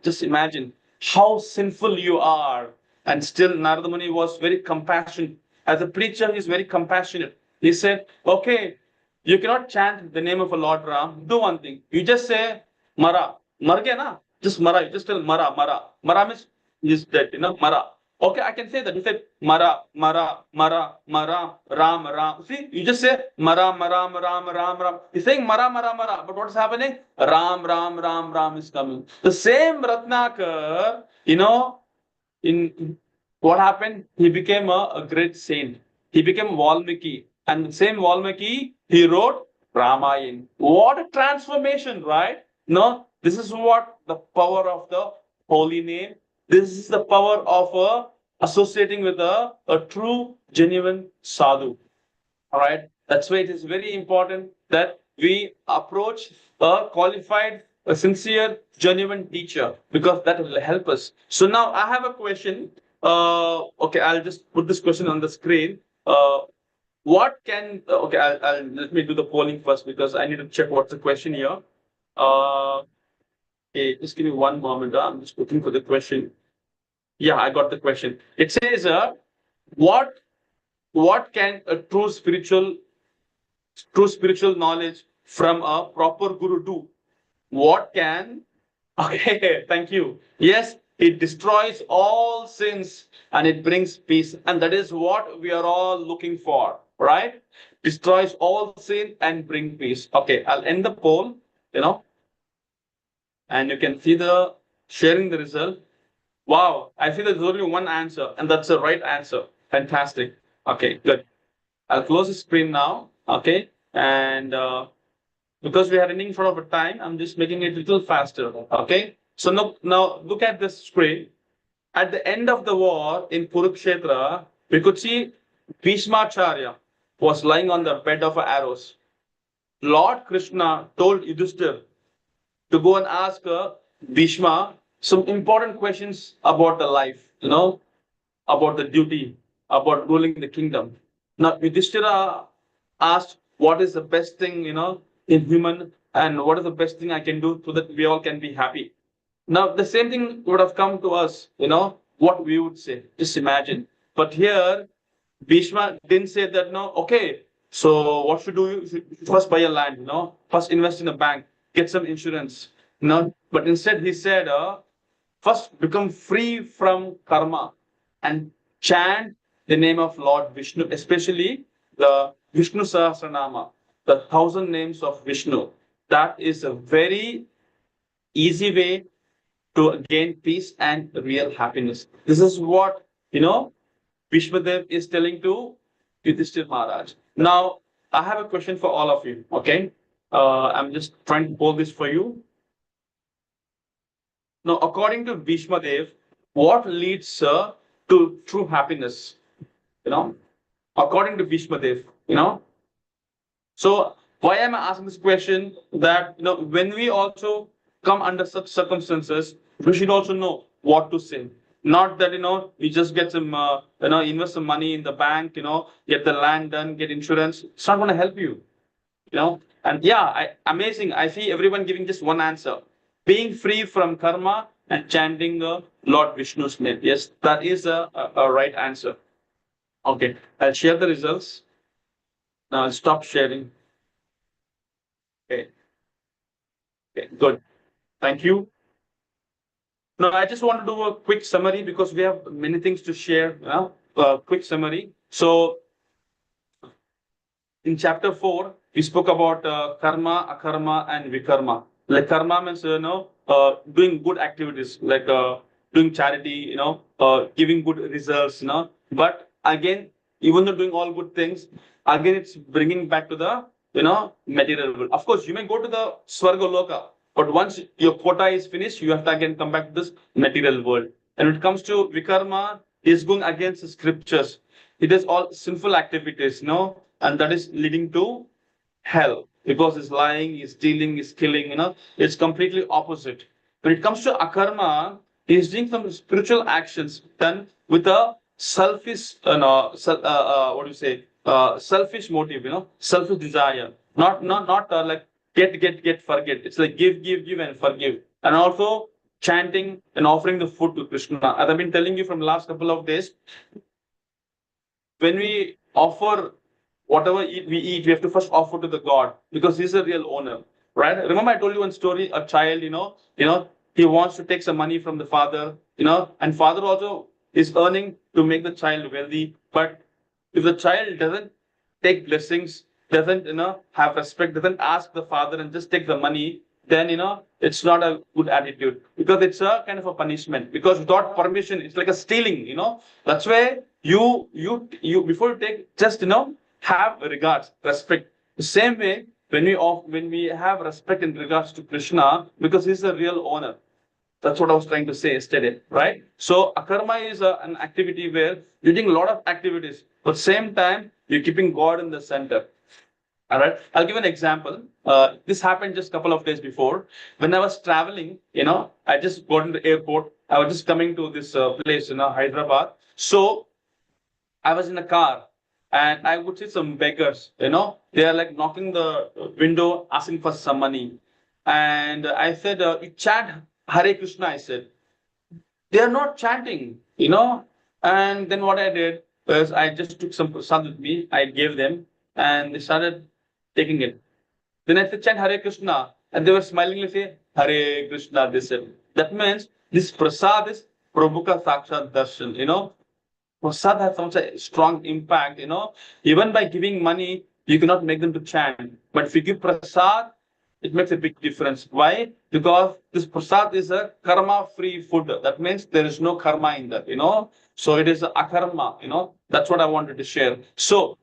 just imagine how sinful you are. And still Narada Muni was very compassionate. As a preacher, he's very compassionate. He said, okay, you cannot chant the name of a Lord Ram. Do one thing. You just say, Mara. Mar gaya na? Just Mara. You just tell Mara, Mara. Mara means he's dead, Mara. Okay, I can say that. He said, Mara, Mara, Mara, Mara, Ram, Ram. See, you just say, Mara, Mara, Ram, Ram, Ram. He's saying Mara, Mara, Mara. But what's happening? Ram, Ram, Ram, Ram is coming. The same Ratnakar, in what happened? He became a great saint. He became Valmiki. And the same Valmiki, he wrote Ramayana. What a transformation, right? No, this is what the power of the holy name. This is the power of associating with a true, genuine sadhu. All right. That's why it is very important that we approach a qualified, a sincere, genuine teacher, because that will help us. So now I have a question. Okay, I'll just put this question on the screen. What can, okay, I'll let me do the polling first because I need to check what's the question here. Okay, just give me one moment. I'm just looking for the question. Yeah, I got the question. It says, what can a true spiritual knowledge from a proper guru do? What can? Okay, thank you. Yes, it destroys all sins and it brings peace, and that is what we are all looking for, right? Destroys all sin and bring peace. Okay, I'll end the poll. And you can see sharing the result. Wow, I see there's only one answer, and that's the right answer. Fantastic. Okay, good. I'll close the screen now. Okay, and because we are running short of time, I'm just making it a little faster. Okay, so now look at this screen. At the end of the war in Kurukshetra, we could see Bhishmacharya was lying on the bed of arrows. Lord Krishna told Yudhishthir to go and ask Bhishma some important questions about the life, about the duty, about ruling the kingdom. Now, Yudhishthira asked, what is the best thing, in human, and what is the best thing I can do so that we all can be happy? Now, the same thing would have come to us, what we would say. Just imagine. But here, Bhishma didn't say that, no, okay, so what should do? You should first buy a land, first invest in a bank, get some insurance, But instead, he said, first become free from karma and chant the name of Lord Vishnu, especially the Vishnu Sahasranama, the 1,000 names of Vishnu. That is a very easy way to gain peace and real happiness. This is what, Vishwadev is telling to Yudhishthir Maharaj. Now, I have a question for all of you, okay? I'm just trying to pull this for you. Now, according to Bhishmadev, what leads to true happiness? According to Bhishmadev, So, why am I asking this question? That, when we also come under such circumstances, we should also know what to say. Not that, we just get some, invest some money in the bank, get the land done, get insurance. It's not going to help you, And yeah, amazing. I see everyone giving just one answer. Being free from karma and chanting Lord Vishnu's name. Yes, that is a right answer. Okay, I'll share the results. Now I'll stop sharing. Okay. Okay, good. Thank you. Now, I just want to do a quick summary because we have many things to share. Quick summary. So, in chapter 4, we spoke about karma, akarma, and vikarma. Like karma means, doing good activities, like doing charity, giving good results, But again, even though doing all good things, again, it's bringing back to the, material world. Of course, you may go to the Swarga Loka, but once your quota is finished, you have to again come back to this material world. And when it comes to vikarma, is going against the scriptures. It is all sinful activities, and that is leading to hell because it's lying, it's stealing, it's killing, it's completely opposite. When it comes to akarma, he's doing some spiritual actions done with a selfish, what do you say, selfish motive, selfish desire, not like get, forget. It's like give, and forgive. And also chanting and offering the food to Krishna. As I've been telling you from the last couple of days, when we offer whatever we eat, we have to first offer to the God because he's the real owner, right? Remember, I told you one story, a child, he wants to take some money from the father, and father also is earning to make the child wealthy. But if the child doesn't take blessings, doesn't, have respect, doesn't ask the father and just take the money, then, it's not a good attitude because it's a kind of a punishment because without permission, it's like a stealing, That's why you before you take, just, have regards, respect. The same way, when we have respect in regards to Krishna, because he's the real owner. That's what I was trying to say yesterday, right? So akarma is an activity where you're doing a lot of activities, but same time you're keeping God in the center. All right. I'll give an example. This happened just a couple of days before. When I was traveling, I just got into the airport. I was just coming to this place, Hyderabad. So I was in a car and I would see some beggars, they are like knocking the window, asking for some money. And I said, you chant Hare Krishna, I said. They are not chanting, And then what I did was I just took some prasad with me. I gave them and they started taking it. Then I said, chant Hare Krishna. And they were smilingly saying, Hare Krishna, they said. That means this prasad is Prabhu ka Sakshat Darshan, Prasad has such a strong impact, Even by giving money, you cannot make them to chant. But if you give prasad, it makes a big difference. Why? Because this prasad is a karma-free food. That means there is no karma in that, So it is akarma, that's what I wanted to share. So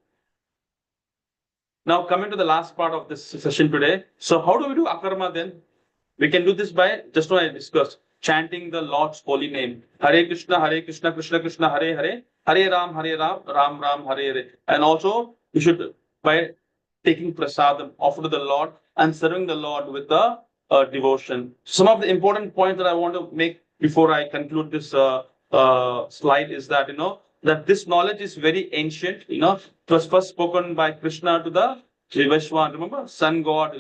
now coming to the last part of this session today. So how do we do akarma then? We can do this by, just now I discussed, chanting the Lord's holy name. Hare Krishna, Krishna Krishna, Hare Hare, Hare Ram, Ram Ram, Hare Hare. And also, we should, by taking prasadam, offer to the Lord and serving the Lord with the devotion. Some of the important points that I want to make before I conclude this slide is that, that this knowledge is very ancient. It was first spoken by Krishna to the Vishwan, remember, sun god,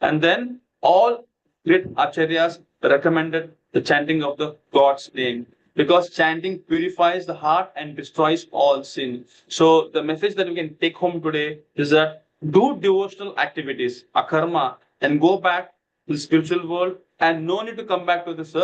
and then all great acharyas recommended the chanting of the God's name, because chanting purifies the heart and destroys all sin. So the message that we can take home today is that do devotional activities, akarma, and go back to the spiritual world, and no need to come back to this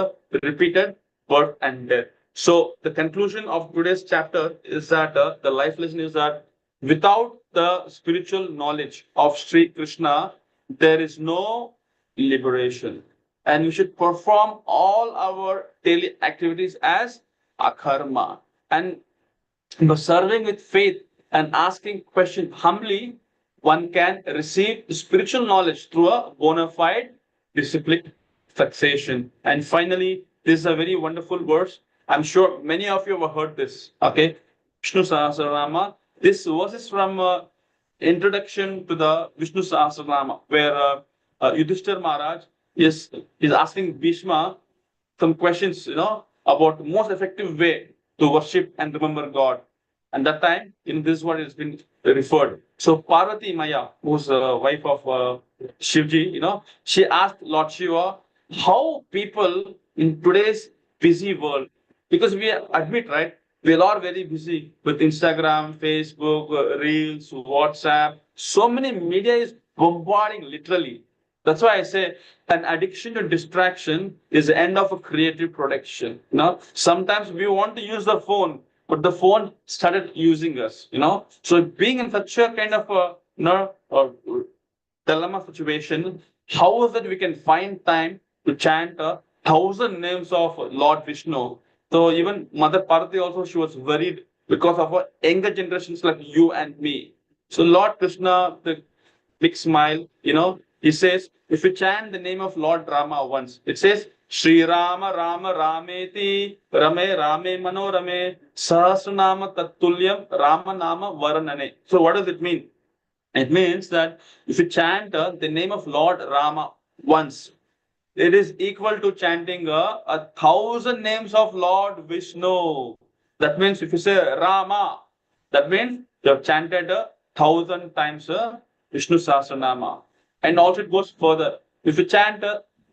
repeated birth and death. So the conclusion of today's chapter is that the life lesson is that without the spiritual knowledge of Sri Krishna, there is no liberation. And we should perform all our daily activities as akarma. And serving with faith and asking questions humbly, one can receive spiritual knowledge through a bona fide disciplined succession. And finally, this is a very wonderful verse. I'm sure many of you have heard this. Okay, Vishnu Sahasranama. This verse is from introduction to the Vishnu Sahasranama, where Yudhishthir Maharaj is asking Bhishma some questions, about most effective way to worship and remember God. And that time, in this word has been referred. So Parvati Maya, who's the wife of Shivji, she asked Lord Shiva how people in today's busy world, because we admit, right, we are very busy with Instagram, Facebook, Reels, WhatsApp. So many media is bombarding literally. That's why I say an addiction to distraction is the end of a creative production. Sometimes we want to use the phone, but the phone started using us. So being in such a kind of a dilemma situation, how is it we can find time to chant 1,000 names of Lord Vishnu? So even Mother Parvati also, she was worried because of her younger generations like you and me. So Lord Krishna, the big smile, he says, if you chant the name of Lord Rama once, it says, Shri Rama Rama Rameti Rame Rame Manorame Sahasranama Tatulyam Rama Nama Varanane. So what does it mean? It means that if you chant the name of Lord Rama once, it is equal to chanting 1,000 names of Lord Vishnu. That means if you say Rama, that means you have chanted 1,000 times Vishnu Sahasranama. And also it goes further. If you chant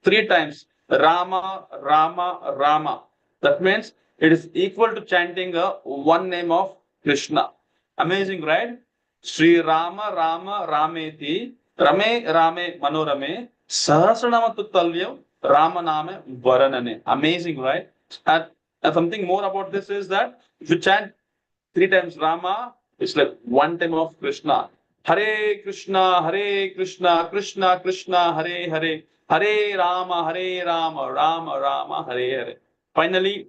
3 times Rama, Rama, Rama, that means it is equal to chanting one name of Krishna. Amazing, right? Sri Rama Rama Rameti Rame Rame Manorame Sahasranama Tuttalyam Rama Name Varanane. Amazing, right? And something more about this is that if you chant 3 times Rama, it's like 1 time of Krishna. Hare Krishna, Krishna Krishna, Hare Hare, Hare Rama, Rama Rama, Hare Hare. Finally,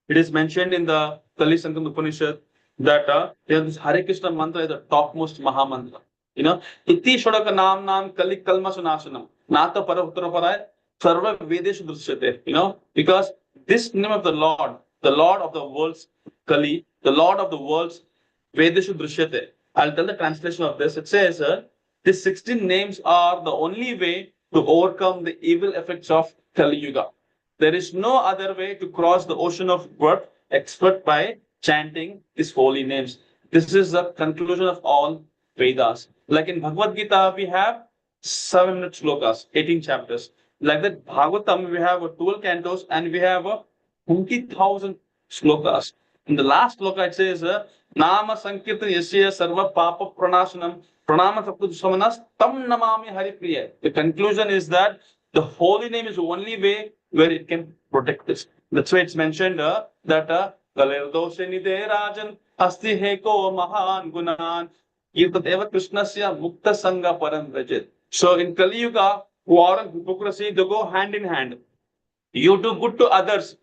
it is mentioned in the Kali Sankham Upanishad that this Hare Krishna mantra is the topmost Maha mantra. Iti Shodaka Nam Kali Kalma Sunasanam, Nata Parahuttara Paray, Sarva Vedeshu Drishyate. Because this name of the Lord of the world's Kali, the Lord of the world's Vedeshu Drishyate. I'll tell the translation of this. It says, these 16 names are the only way to overcome the evil effects of Kali Yuga. There is no other way to cross the ocean of birth except by chanting these holy names. This is the conclusion of all Vedas. Like in Bhagavad Gita, we have 700 slokas, 18 chapters. Like that, Bhagavatam, we have 12 cantos and we have 20,000 slokas. In the last sloka, it says, Nama Sankirtan Yasya Sarva Papa Pranashanam Pranama Sapudusamanas Tam Namami Haripriya. The conclusion is that the holy name is the only way where it can protect us. That's why it's mentioned that Galerdosenide Rajan Asti Heko Mahan Gunan Kirtateva Krishnasya Mukta Sangha Param Rajit. So in Kali Yuga, war and hypocrisy, they go hand in hand. You do good to others,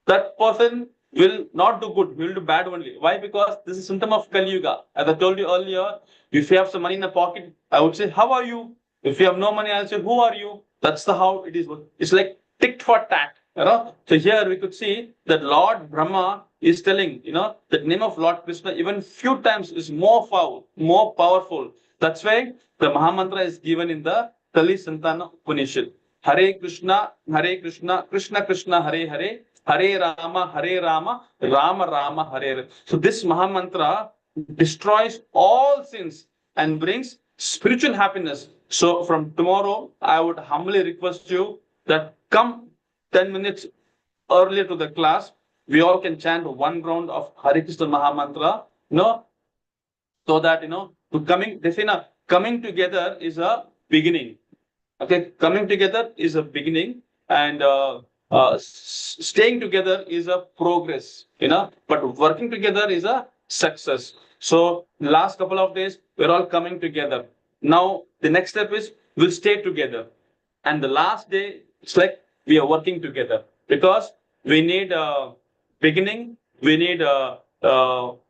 that person will not do good. We will do bad only. Why? Because this is a symptom of Kali Yuga. As I told you earlier, if you have some money in the pocket, I would say, how are you? If you have no money, I'll say, who are you? That's the how it is. It's like tick for tat. So here we could see that Lord Brahma is telling, the name of Lord Krishna even few times is more powerful. That's why the Mahamantra is given in the Kali Santana Upanishad. Hare Krishna, Krishna Krishna, Hare Hare, Hare Rama, Rama Rama, Hare Hare. So this Mahamantra destroys all sins and brings spiritual happiness. So from tomorrow, I would humbly request you that come 10 minutes earlier to the class. We all can chant one round of Hare Krishna Mahamantra, so that, they say now, coming together is a beginning. Okay, coming together is a beginning, and staying together is a progress, but working together is a success. So last couple of days, we're all coming together. Now, the next step is we'll stay together. And the last day, it's like we are working together, because we need beginning, we need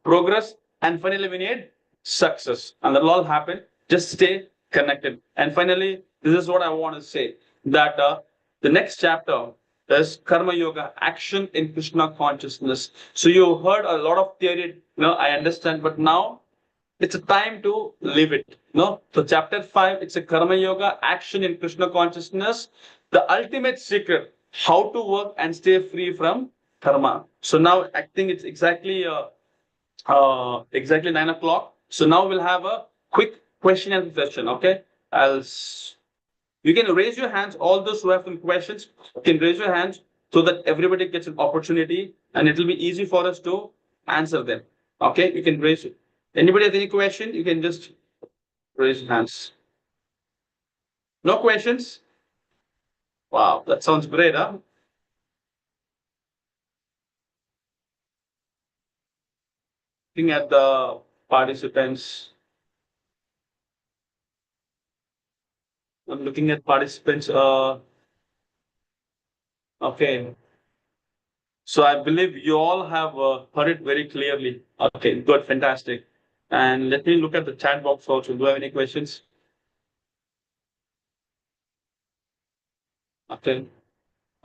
progress, and finally we need success. And that'll all happen. Just stay connected. And finally, this is what I want to say, that the next chapter is Karma Yoga, action in Krishna consciousness. So you heard a lot of theory, I understand, but now it's a time to live it. So chapter 5, it's a Karma Yoga, action in Krishna consciousness, the ultimate secret, how to work and stay free from karma. So now I think it's exactly 9 o'clock. So now we'll have a quick question and session. Okay, you can raise your hands. All those who have some questions can raise your hands, so that everybody gets an opportunity, and it will be easy for us to answer them. Okay, you can raise it. Anybody has any question? You can just raise your hands. No questions? Wow, that sounds great, huh? Looking at the participants. I'm looking at participants. Okay. So I believe you all have heard it very clearly. Okay, good, fantastic. And let me look at the chat box also. Do you have any questions? Okay.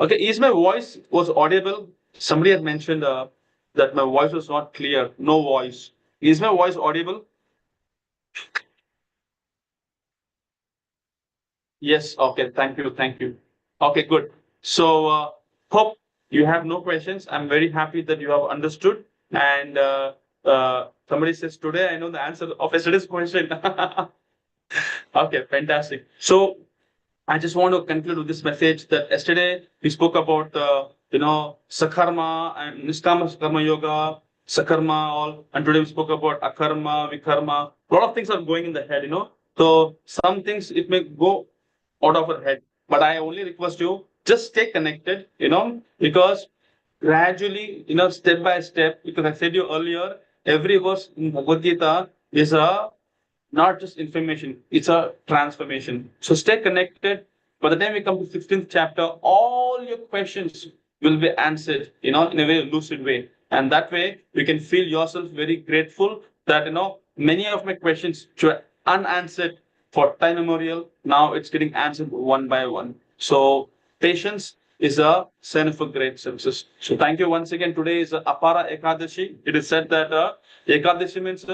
Okay, is my voice was audible? Somebody had mentioned that my voice was not clear. No voice. Is my voice audible? Yes. Okay. Thank you. Thank you. Okay, good. So hope you have no questions. I'm very happy that you have understood. And somebody says today I know the answer of yesterday's question. Okay, fantastic. So I just want to conclude with this message that yesterday we spoke about, Sakarma and Niskama Karma Yoga, Sakarma, all, and today we spoke about Akarma, Vikarma. A lot of things are going in the head, So some things it may go out of our head, but I only request you just stay connected, because gradually, step by step, because I said you earlier, every verse in Bhagavad Gita is a not just information, it's a transformation. So stay connected. By the time we come to 16th chapter, all your questions will be answered, in a very lucid way. And that way, you can feel yourself very grateful that, many of my questions were unanswered for time memorial. Now it's getting answered one by one. So patience is a sign of a great success. So thank you once again. Today is Apara Ekadashi. It is said that Ekadashi means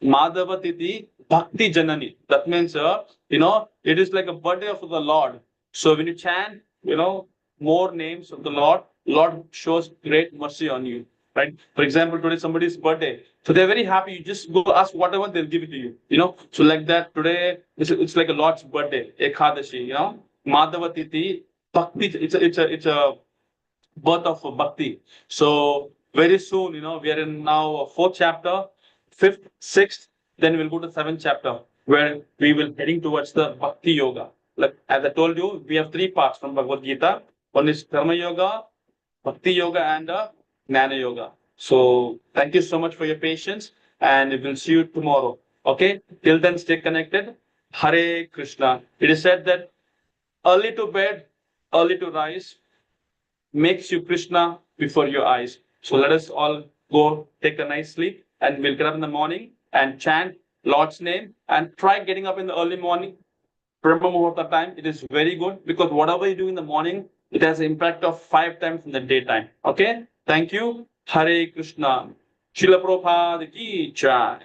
Madhava Titi Bhakti Janani. That means, it is like a birthday of the Lord. So when you chant, more names of the Lord shows great mercy on you. Right? For example, today somebody's birthday. So they're very happy. You just go ask whatever, they'll give it to you. So like that, today, it's like a Lord's birthday, Ekadashi, Madhava Titi Bhakti. It's a birth of bhakti. So very soon, we are in now fourth chapter, fifth, sixth, then we'll go to seventh chapter, where we will heading towards the bhakti yoga. Like as I told you, we have three parts from Bhagavad Gita. One is karma yoga, bhakti yoga, and jnana yoga. So thank you so much for your patience, and we'll see you tomorrow. Okay. Till then, stay connected. Hare Krishna. It is said that early to bed, early to rise makes you Krishna before your eyes. So let us all go take a nice sleep, and we'll get up in the morning and chant Lord's name, and try getting up in the early morning. Brahma Muhurta time, it is very good, because whatever you do in the morning, it has an impact of 5 times in the daytime. Okay? Thank you. Hare Krishna. Srila Prabhupada ki jai.